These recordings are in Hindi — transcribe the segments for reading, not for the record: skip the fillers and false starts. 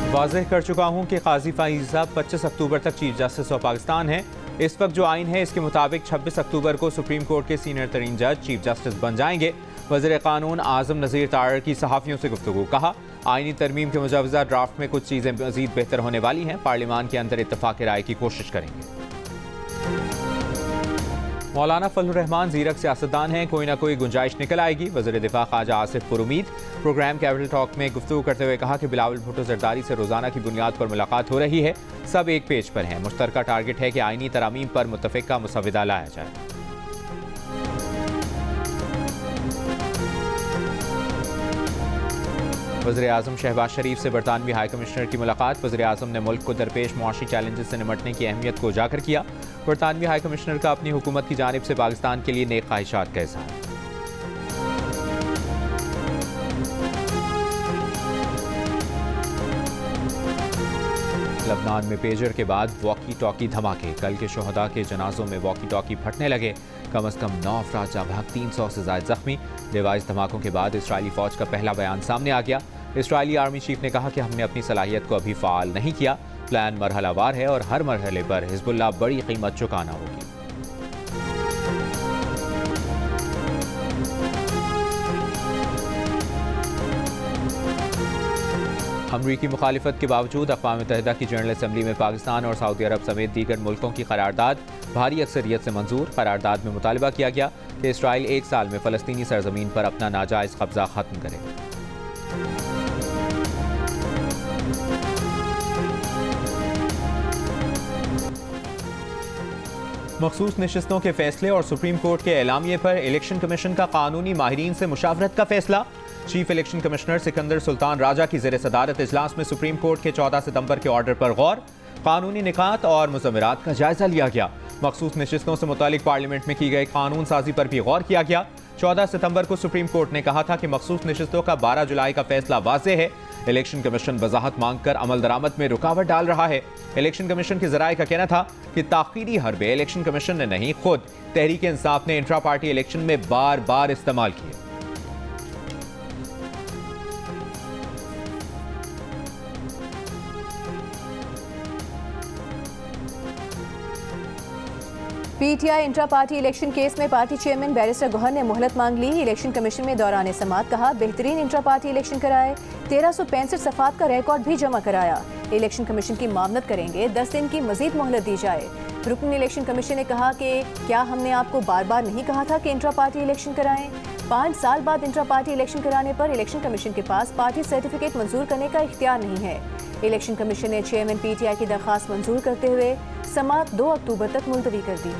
वाज़ेह कर चुका हूँ कि काजी फ़ाइज़ साहब 25 अक्टूबर तक चीफ जस्टिस ऑफ पाकिस्तान है। इस वक्त जो आइन है इसके मुताबिक 26 अक्टूबर को सुप्रीम कोर्ट के सीनियर तरीन जज चीफ जस्टिस बन जाएंगे। वज़ीर क़ानून आज़म नज़ीर तारड़ की सहाफ़ियों से गुफ्तगू। कहा, आइनी तरमीम के मुजवज़ा ड्राफ्ट में कुछ चीज़ें मज़ीद बेहतर होने वाली हैं। पार्लियामान के अंदर इत्तफ़ाक़ राय की कोशिश करेंगे। मौलाना फजलुर रहमान ज़ीरक सियासतदान हैं, कोई ना कोई गुंजाइश निकल आएगी। वज़ीर दिफा ख्वाजा आसिफ पुरुमीद प्रोग्राम कैपिटल टॉक में गुफ्तगू करते हुए कहा कि बिलावल भुट्टो जरदारी से रोज़ाना की बुनियाद पर मुलाकात हो रही है। सब एक पेज पर हैं। मुश्तरका टारगेट है कि आइनी तरामीम पर मुत्तफ़िका मुसविदा लाया जाए। वज़ीर आज़म शहबाज शरीफ से बरतानवी हाई कमिश्नर की मुलाकात। वज़ीर आज़म ने मुल्क को दरपेश मुआशी चैलेंजेस से निमटने की अहमियत को उजागर किया। बरतानवी हाई कमिश्नर का अपनी हुकूमत की जानिब से पाकिस्तान के लिए नेक ख्वाहिशात का इज़हार। लबनान में पेजर के बाद वॉकी टॉकी धमाके। कल के शोहदा के जनाजों में वॉकी टॉकी फटने लगे। कम अज़ कम 9 अफराद जाँ भाग, 300 से ज़ायद जख्मी। डिवाइस धमाकों के बाद इसराइली फ़ौज का पहला बयान सामने आ गया। इसराइली आर्मी चीफ ने कहा कि हमने अपनी सलाहियत को अभी फ़ाल नहीं किया। प्लान मरहलावार है और हर मरहले पर हिज़्बुल्लाह बड़ी कीमत चुकाना होगी। अमरीकी मुखालिफत के बावजूद अक़वाम मुत्तहिदा की जनरल असम्बली में पाकिस्तान और सऊदी अरब समेत दीगर मुल्कों की करारदाद भारी अक्सरियत से मंजूर। करारदाद में मुतालबा किया गया कि इसराइल 1 साल में फ़लस्तीनी सरजमीन पर अपना नाजायज़ कब्जा ख़त्म करे। मखसूस नशिस्तों के फैसले और सुप्रीम कोर्ट के एलामिये पर इलेक्शन कमीशन का कानूनी माहिरीन से मुशावरत का फैसला। Chief election commissioner Sikandar Sultan Raja की ज़ेर सदारत इजलास में सुप्रीम कोर्ट के 14 सितंबर के ऑर्डर पर गौर, कानूनी निकात और मुज़म्मरात का जायजा लिया गया। मखसूस नशिस्तों से मुतालिक पार्लियामेंट में की गई कानून साजी पर भी गौर किया गया। 14 सितंबर को सुप्रीम कोर्ट ने कहा था कि मखसूस नशिस्तों का 12 जुलाई का फैसला वाज़ेह है। इलेक्शन कमीशन वजाहत मांगकर अमल दरामद में रुकावट डाल रहा है। इलेक्शन कमीशन के ज़राए का कहना था कि ताख़ीरी हरबे इलेक्शन कमीशन ने नहीं, खुद तहरीक इंसाफ ने इंट्रा पार्टी इलेक्शन में बार बार इस्तेमाल किए। PTI intra party election case में पार्टी चेयरमैन बैरिस्टर गौहर ने मोहलत मांग ली। इलेक्शन कमीशन में दौरान समाअत कहा, बेहतरीन इंट्रा पार्टी इलेक्शन कराए। 1365 सफ़ात का रिकॉर्ड भी जमा कराया। इलेक्शन कमीशन की मामलत करेंगे, 10 दिन की मजीद मोहलत दी जाए। रुकन इलेक्शन कमीशन ने कहा कि क्या हमने आपको बार बार नहीं कहा था कि इंट्रा पार्टी इलेक्शन कराएं? 5 साल बाद इंट्रा पार्टी इलेक्शन कराने पर इलेक्शन कमीशन के पास पार्टी सर्टिफिकेट मंजूर करने का इख्तियार नहीं है। इलेक्शन कमीशन ने चेयरमैन पीटीआई की दरख्वास्त मंजूर करते हुए समाअत 2 अक्टूबर तक मुलतवी कर दी।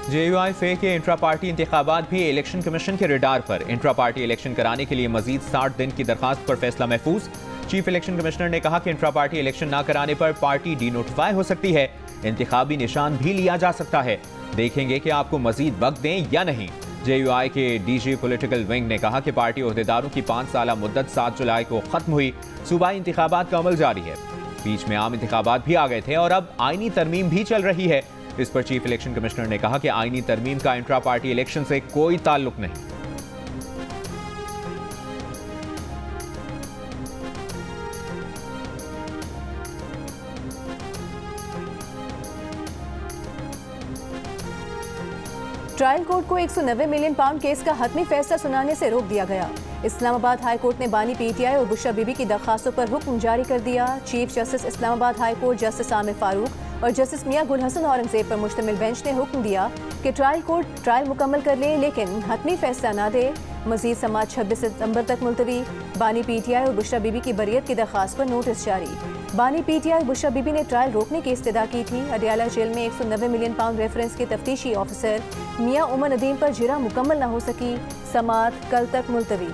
JUI के इंट्रा पार्टी इंतखाबात भी इलेक्शन कमीशन के रडार पर। इंट्रा पार्टी इलेक्शन कराने के लिए मजीद 60 दिन की दरखास्त पर फैसला महफूज। चीफ इलेक्शन कमिश्नर ने कहा कि इंट्रा पार्टी इलेक्शन न कराने पर पार्टी डीनोटिफाई हो सकती है। इंतखाबी निशान भी लिया जा सकता है। देखेंगे कि आपको मजीद वक्त दें या नहीं। JUI के DG पॉलिटिकल विंग ने कहा कि पार्टी ओहदेदारों की 5 साला मुद्दत 7 जुलाई को खत्म हुई। सूबाई इंतखाबात का अमल जारी है। बीच में आम इंतखाबात भी आ गए थे और अब आईनी तरमीम भी चल रही है। इस पर चीफ इलेक्शन कमिश्नर ने कहा कि आईनी तरमीम का इंट्रा पार्टी इलेक्शन से कोई ताल्लुक नहीं। ट्रायल कोर्ट को 190 मिलियन पाउंड केस का हतमी फैसला सुनाने से रोक दिया गया। इस्लामाबाद हाई कोर्ट ने बानी पीटीआई और बुशरा बीबी की दरखास्तों पर हुक्म जारी कर दिया। Chief justice Islamabad high court justice Aamir Farooq और जस्टिस मियां गुल हसन औरंगजेब पर मुश्तमिल बेंच ने हुक्म दिया कि ट्रायल कोर्ट ट्रायल मुकम्मल कर ले, लेकिन हतमी फैसला ना दे। मजीद समाअत 26 सितंबर तक मुलतवी। बानी पीटीआई और बुशरा बीबी की बरियत की दरखास्त पर नोटिस जारी। बानी पीटीआई और बुशरा बीबी ने ट्रायल रोकने की इस्तदा की थी। अडियाला जेल में 190 मिलियन पाउंड रेफरेंस के तफ्तीशी ऑफिसर मियां उमर नदीम पर जिरा मुकम्मल न हो सकी। समाअत कल तक मुलतवी।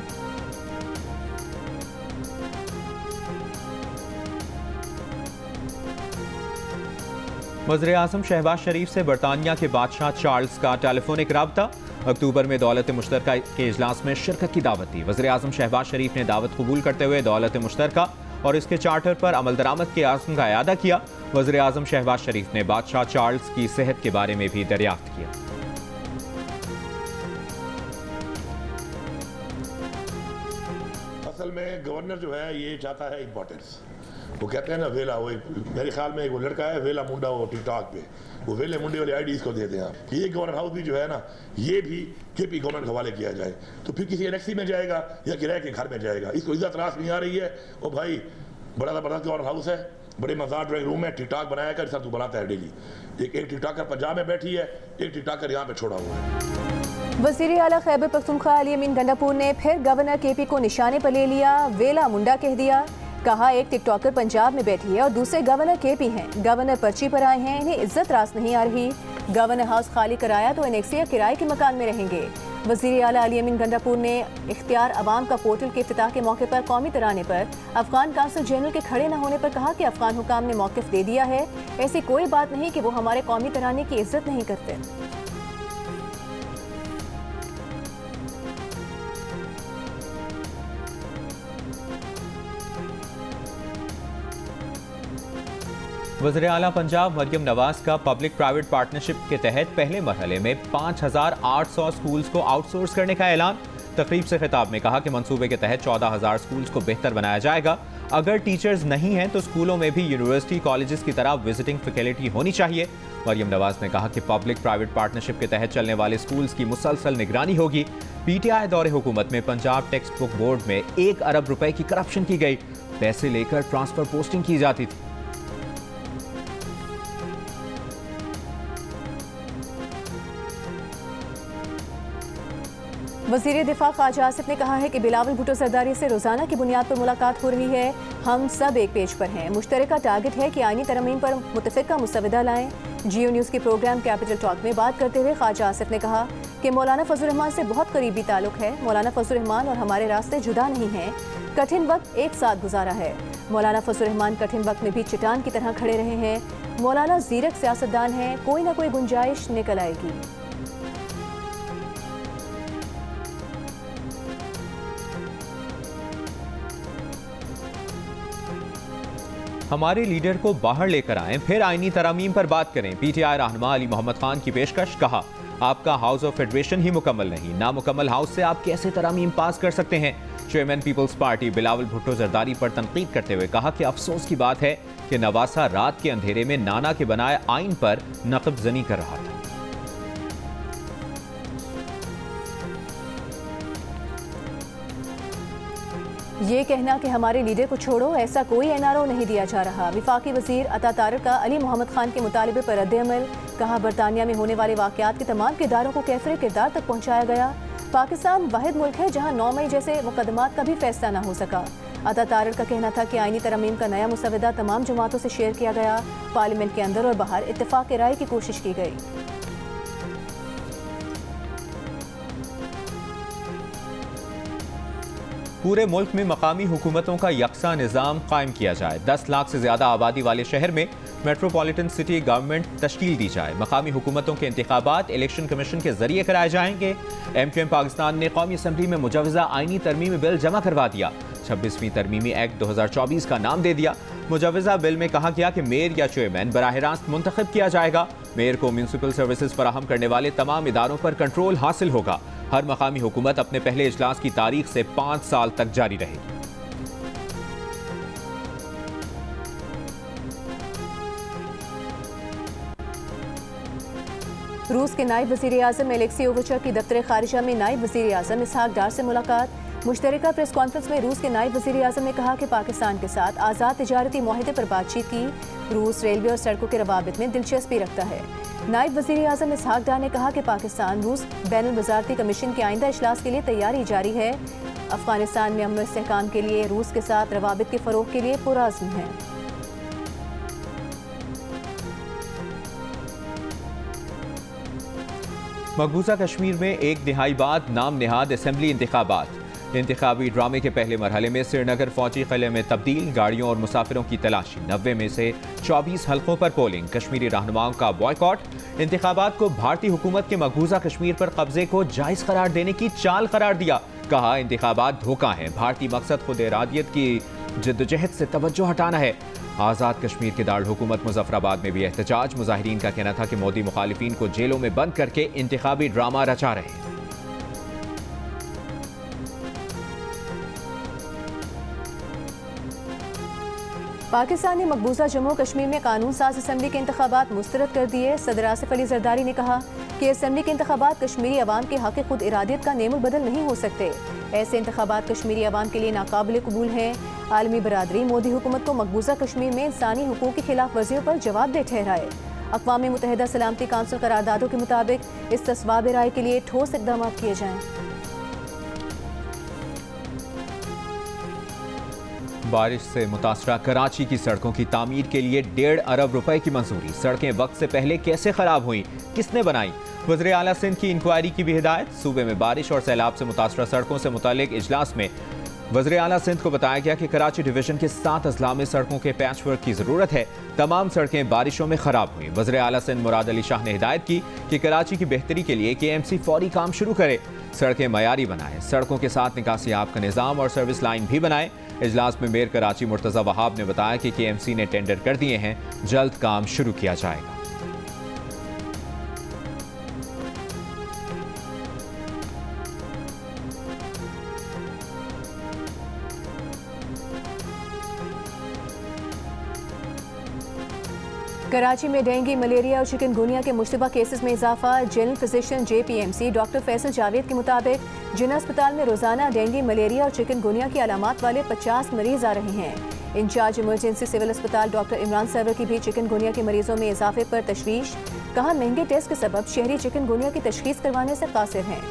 वज़ीर आज़म शहबाज शरीफ से बरतानिया के बादशाह चार्ल्स का टेलीफोनिक राब्ता। अक्टूबर में दौलत मुश्तरका के इजलास में शिरकत की दावत दी। वज़ीर आज़म शहबाज शरीफ ने दावत कबूल करते हुए दौलत मुश्तरका और इसके चार्टर पर अमल दरामद के आज़म का इयादा किया। वज़ीर आज़म शहबाज शरीफ ने बादशाह चार्ल्स की सेहत के बारे में भी दरियाफ्त किया। असल में गवर्नर जो है ये चाहता है इंपॉर्टेंस। वो कहते हैं ना वेला, वो मेरे ख्याल में वो लड़का है वेला मुंडा, वो टिकटॉक पे वो वेले मुंडे वाले आईडी इसको देते हैं कि ये गवर्नर हाउस भी जो है ना ये भी केपी गवर्नमेंट हवाले किया जाए, तो फिर किसी एनेक्सी में जाएगा या किराए के घर में जाएगा। इसको इज्जत रास नहीं आ रही है। और भाई बड़ा ज़बरदस्त गवर्नर हाउस है, बड़े मज़ेदार ड्राइंग रूम है, टिकटॉक बनाया कर सब तू बनाता है डेली। एक टिकटॉकर पंजाब में बैठी है, एक टिकटॉकर यहाँ पे छोड़ा हुआ है। वज़ीर आला खैबर पख्तूनख्वा अली अमीन गंडापुर ने फिर गवर्नर केपी को निशाने पर ले लिया, वेला मुंडा कह दिया। कहा एक टिकटॉकर पंजाब में बैठी है और दूसरे गवर्नर केपी हैं। गवर्नर पर्ची पर आए हैं, इन्हें इज्जत रास नहीं आ रही। गवर्नर हाउस खाली कराया तो एनेक्सी या किराए के मकान में रहेंगे। वज़ीर आला अली अमीन गंडापुर ने इख्तियार अवाम का पोर्टल के इफ्तिताह के मौके पर कौमी तराने पर अफगान काउंसिल जनरल के खड़े न होने पर कहा कि अफगान हुकाम ने मौक़िफ़ दे दिया है। ऐसी कोई बात नहीं कि वो हमारे कौमी तराने की इज्जत नहीं करते। वज़ीर आला पंजाब मरियम नवाज का पब्लिक प्राइवेट पार्टनरशिप के तहत पहले मरहले में 5800 स्कूल्स को आउटसोर्स करने का ऐलान। तकरीब से खिताब में कहा कि मंसूबे के तहत 14000 स्कूल्स को बेहतर बनाया जाएगा। अगर टीचर्स नहीं हैं तो स्कूलों में भी यूनिवर्सिटी कॉलेजेस की तरह विजिटिंग फैसिलिटी होनी चाहिए। मरियम नवाज ने कहा कि पब्लिक प्राइवेट पार्टनरशिप के तहत चलने वाले स्कूल्स की मुसलसल निगरानी होगी। पीटीआई दौरे हुकूमत में पंजाब टेक्स्ट बुक बोर्ड में 1 अरब रुपए की करप्शन की गई। पैसे लेकर ट्रांसफर पोस्टिंग की जाती थी। वज़ीर दिफा ख्वाजा आसिफ ने कहा है कि बिलावल भुट्टो जरदारी से रोज़ाना की बुनियाद पर मुलाकात हो रही है। हम सब एक पेज पर हैं। मुश्तरका टारगेट है कि आईनी तरमीम पर मुतफ़िका मुसवदा लाएं। जियो न्यूज़ के प्रोग्राम कैपिटल टॉक में बात करते हुए ख्वाजा आसिफ ने कहा कि मौलाना फजल रहमान से बहुत करीबी ताल्लुक़ है। मौलाना फजल रहमान और हमारे रास्ते जुदा नहीं हैं। कठिन वक्त एक साथ गुजारा है। मौलाना फजल रहमान कठिन वक्त में भी चट्टान की तरह खड़े रहे हैं। मौलाना ज़ीरक सियासतदान हैं, कोई ना कोई गुंजाइश निकल आएगी। हमारे लीडर को बाहर लेकर आएं, फिर आईनी तरामीम पर बात करें। पीटीआई रहनुमा अली मोहम्मद खान की पेशकश। कहा आपका हाउस ऑफ फेडरेशन ही मुकम्मल नहीं, नामुकम्मल हाउस से आप कैसे तरामीम पास कर सकते हैं। Chairman Peoples Party Bilawal Bhutto Zardari पर तनकीद करते हुए कहा कि अफसोस की बात है कि नवासा रात के अंधेरे में नाना के बनाए आइन पर नक़ब ज़नी कर रहा था। ये कहना कि हमारे लीडर को छोड़ो, ऐसा कोई एनआरओ नहीं दिया जा रहा। विफाकी वजीर अता तारिक का अली मोहम्मद खान के मुतालिबे पर रद्द-ए-अमल। कहा बरतानिया में होने वाले वाक़यात के तमाम किरदारों को कैफरे किरदार तक पहुँचाया गया। पाकिस्तान वाहिद मुल्क है जहाँ 9 मई जैसे मुकदमात का भी फैसला न हो सका। अता तारिक का कहना था कि आईनी तरमीम का नया मुसवदा तमाम जमातों से शेयर किया गया। पार्लियामेंट के अंदर और बाहर इत्तेफाक राय की कोशिश की गई। पूरे मुल्क में मकामी हुकूमतों का यकसा निज़ाम कायम किया जाए। 10 लाख से ज़्यादा आबादी वाले शहर में मेट्रोपॉलिटन सिटी गवर्नमेंट तश्कील दी जाए। मकामी हुकूमतों के इंतखाबात इलेक्शन कमीशन के जरिए कराए जाएंगे। MQM पाकिस्तान ने कौमी असम्बली में मुजवज़ा आईनी तरमीमी बिल जमा करवा दिया। 26वीं तरमीमी एक्ट 2024 का नाम दे दिया। मुजवज़ा बिल में कहा गया कि मेयर या चेयरमैन बराह रास्त मुंतखब किया जाएगा। मेयर को म्यूनसिपल सर्विसेज फराहम करने वाले तमाम इदारों पर कंट्रोल हासिल होगा। हर मकामी हुकूमत अपने पहले इजलास की तारीख से 5 साल तक जारी रहेगी। रूस के नायब वज़ीर आज़म एलेक्सी ओवचर की दफ्तर खारिजा में नायब वज़ीर आज़म इसहाक डार से मुलाकात। मुश्तरका प्रेस कॉन्फ्रेंस में रूस के नायब वज़ीर आज़म ने कहा कि पाकिस्तान के साथ आज़ाद तिजारती मुआहदे पर बातचीत की। रूस रेलवे और सड़कों के रवाबित में दिलचस्पी रखता है। नायब वज़ीर आज़म इसहाक डार ने कहा कि पाकिस्तान रूस बैनुल वज़ारती कमीशन के आइंदा इजलास के लिए तैयारी जारी है। अफगानिस्तान में अमन इस्तेहकाम के लिए रूस के साथ रवाबित के फ़रोग़ के लिए पुरअज़्म है। मकबूजा कश्मीर में एक दिहाई बाद नाम निहाद असेंबली इंतखाबात। इंतखाबी ड्रामे के पहले मरहले में श्रीनगर फौजी किले में तब्दील, गाड़ियों और मुसाफिरों की तलाशी। 90 में से 24 हल्कों पर पोलिंग। कश्मीरी रहनुमाओं का बॉयकॉट। इंतखाबात को भारतीय हुकूमत के मकबूजा कश्मीर पर कब्जे को जायज़ करार देने की चाल करार दिया। कहा इंतखाबात धोखा है। भारतीय मकसद खुद इरादियत की जिद्दोजहद से तवज्जो हटाना है। आज़ाद कश्मीर के दारुल हुकूमत मुजफ्फराबाद में भी एहतजाज। मुजाहिरीन का कहना था कि मोदी मुखालिफिन को जेलों में बंद करके इंतखाबी ड्रामा रचा रहे हैं। पाकिस्तान ने मकबूजा जम्मू कश्मीर में कानून साज असम्बली के इंतखाबात मुस्तरद कर दिए। सदर आसिफ अली जरदारी ने कहा कि असम्बली के इंतखाबात कश्मीरी अवाम के हक़ खुद इरादियत का नेमुल बदल नहीं हो सकते। ऐसे इंतखाबात कश्मीरी अवाम के लिए नाकाबिल कबूल हैं। आलमी बरादरी मोदी हुकूमत को मकबूजा कश्मीर में इंसानी हुकूक की खिलाफ वर्जियों पर जवाबदेह ठहराए। अक़वाम मुत्तहिदा सलामती काउंसिल करारदादों के मुताबिक इस तस्वाब राय के लिए ठोस इक़दाम किए जाएँ। बारिश से मुतासरा कराची की सड़कों की तामीर के लिए 1.5 अरब रुपए की मंजूरी। सड़कें वक्त से पहले कैसे खराब हुई, किसने बनाई? वज़ीर आला सिंध की इंक्वायरी की भी हिदायत। सूबे में बारिश और सैलाब से मुतासरा सड़कों से मुतालिक इजलास में वज़ीर आला सिंध को बताया गया कि कराची डिवीजन के 7 अजला में सड़कों के पैचवर्क की जरूरत है। तमाम सड़कें बारिशों में खराब हुई। वज़ीर आला सिंध मुराद अली शाह ने हिदायत की कि कराची की बेहतरी के लिए KMC फौरी काम शुरू करे, सड़कें मयारी बनाए, सड़कों के साथ निकासी आब का निज़ाम और सर्विस लाइन भी बनाए। इजलास में मेयर कराची मुर्तज़ा वहाब ने बताया कि KMC ने टेंडर कर दिए हैं, जल्द काम शुरू किया जाएगा। कराची में डेंगू, मलेरिया और चिकनगुनिया के मुश्तबा केसेस में इजाफा। General physician JPMC doctor Faisal Javed के मुताबिक जिना अस्पताल में रोजाना डेंगू, मलेरिया और चिकनगुनिया की अलामात वाले 50 मरीज आ रहे हैं। इंचार्ज इमरजेंसी सिविल अस्पताल डॉक्टर इमरान सरवर की भी चिकनगुनिया के मरीजों में इजाफे पर तशवीश। कहा, महंगे टेस्ट के सबब शहरी चिकनगुनिया की तशखीस करवाने से कासिर हैं।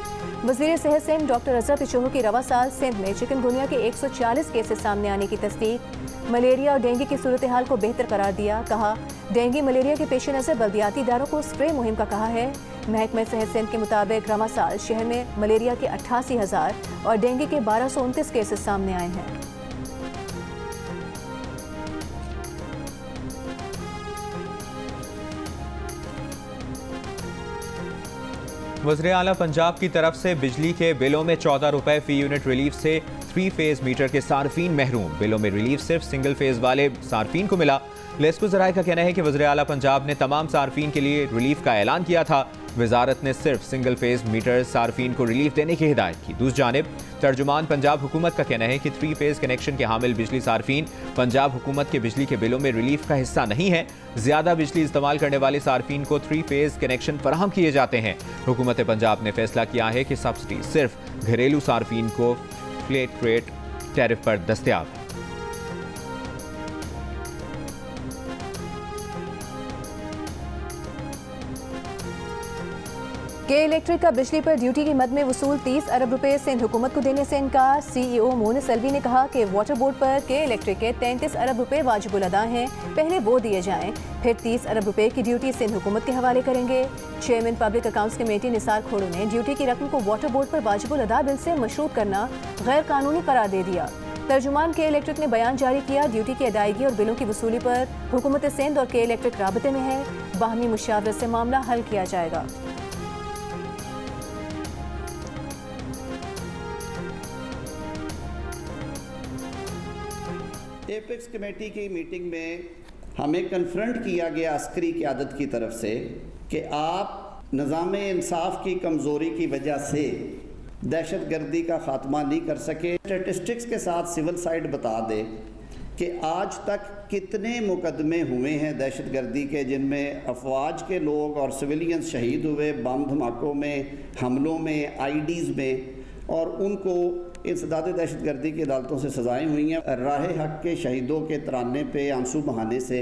वज़ीर सेहत सिंध डॉक्टर अजहर पिछोह की रवा साल सिंध में चिकनगुनिया के 140 केसेस सामने आने की तस्दीक। मलेरिया और डेंगू की सूरत हाल को बेहतर करार दिया। कहा, डेंगू मलेरिया के पेश नज़र बल्दियाती इदारों को स्प्रे मुहिम का कहा है। महकमा सेहत सिंध के मुताबिक रवा साल शहर में मलेरिया के 88,000 और डेंगू के 1229 केसेस सामने आए हैं। वज़ीर आला पंजाब की तरफ से बिजली के बिलों में 14 रुपए फी यूनिट रिलीफ से 3 फेज मीटर के सार्फिन महरूम। बिलों में रिलीफ सिर्फ सिंगल फेज वाले सार्फिन को मिला। लेस्को ज़राए का कहना है कि वज़ीर आला पंजाब ने तमाम सार्फिन के लिए रिलीफ का ऐलान किया था। वजारत ने सिर्फ सिंगल फेज मीटर सार्फिन को रिलीफ देने की हिदायत की। दूसरी जानिब तर्जुमान पंजाब हुकूमत का कहना है कि 3 फेज कनेक्शन के हामिल बिजली सार्फिन पंजाब हुकूमत के बिजली के बिलों में रिलीफ का हिस्सा नहीं है। ज्यादा बिजली इस्तेमाल करने वाले सार्फिन को 3 फेज कनेक्शन फराहम किए जाते हैं। हुकूमत पंजाब ने फैसला किया है कि सब्सिडी सिर्फ घरेलू सार्फिन को फ्लैट रेट टैरिफ पर दस्तयाब है। के इलेक्ट्रिक का बिजली पर ड्यूटी की मद में वसूल 30 अरब रुपए सिंध हुकूमत को देने से इनकार। CEO मोनिस अलवी ने कहा कि वाटर बोर्ड पर के इलेक्ट्रिक के 33 अरब रुपए वाजिबुल अदा हैं, पहले वो दिए जाएं, फिर 30 अरब रुपए की ड्यूटी सिंध हुकूमत के हवाले करेंगे। Chairman public accounts committee Nisar Khuhro ने ड्यूटी की रकम को वाटर बोर्ड पर वाजिबुल अदा बिल से मशरूत करना गैर कानूनी करार दे दिया। तर्जुमान के इलेक्ट्रिक ने बयान जारी किया, ड्यूटी की अदायगी और बिलों की वसूली पर हुकूमत सिंध और के इलेक्ट्रिक राबते में है, बाहमी मुशावरत से मामला हल किया जाएगा। एपेक्स कमेटी की मीटिंग में हमें कन्फ्रंट किया गया अस्करी क़यादत की तरफ से कि आप निज़ाम इंसाफ की कमज़ोरी की वजह से दहशत गर्दी का ख़ात्मा नहीं कर सके। स्टेटिस्टिक्स के साथ सिविल साइड बता दे कि आज तक कितने मुकदमे हुए हैं दहशत गर्दी के जिनमें अफवाज के लोग और सिविलियंस शहीद हुए बम धमाकों में, हमलों में, IDs में, और उनको इंसदाद दहशत गर्दी की अदालतों से सज़ाएँ हुई हैं। राह हक के शहीदों के तराने पे आंसू बहाने से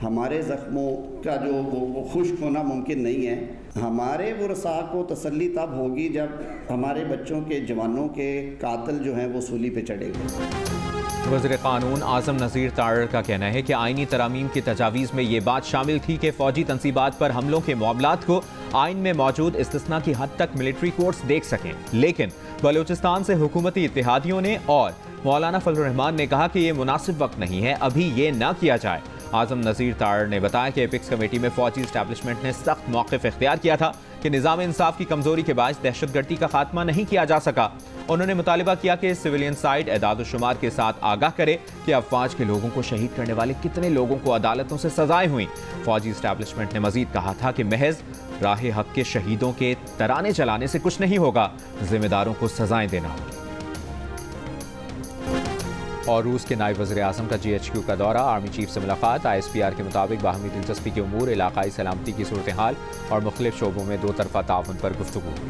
हमारे ज़ख्मों का जो वो खुश्क होना मुमकिन नहीं है। हमारे वरसा को तसल्ली तब होगी जब हमारे बच्चों के जवानों के कातिल जो हैं वो सूली पे चढ़ेंगे। वज़ीर क़ानून आज़म नज़ीर तारर का कहना है कि आइनी तरामीम की तजावीज़ में ये बात शामिल थी कि फ़ौजी तनसीबात पर हमलों के मामलात को आइन में मौजूद इस्तिस्ना की हद तक मिलिट्री कोर्ट्स देख सकें, लेकिन बलूचिस्तान से हुकूमती इत्तेहादियों ने और मौलाना फजल रहमान ने कहा कि ये मुनासिब वक्त नहीं है, अभी ये ना किया जाए। आजम नज़ीर तार ने बताया कि एपिक्स कमेटी में फौजी इस्टेब्लिशमेंट ने सख्त मौक़िफ़ इख्तियार किया था कि निज़ाम इंसाफ की कमज़ोरी के बायस दहशतगर्दी का खात्मा नहीं किया जा सका। उन्होंने मुतालिबा किया कि सिविलियन साइड एदाद-ओ-शुमार के साथ आगाह करे कि अफवाज के लोगों को शहीद करने वाले कितने लोगों को अदालतों से सजाएं हुई। फौजी इस्टेब्लिशमेंट ने मजीद कहा था कि महज राह हक के शहीदों के तराने चलाने से कुछ नहीं होगा, जिम्मेदारों को सजाएं देना होगी। और रूस के नायब वज़ीर आज़म का GHQ का दौरा, आर्मी चीफ से मुलाकात, ISPR के मुताबिक बाहमी दिलचस्पी के उमूर, इलाकाई सलामती की सूरत हाल और मुख्तलिफ शोबों में दो तरफा ताउन पर गुफ्तगू हुई।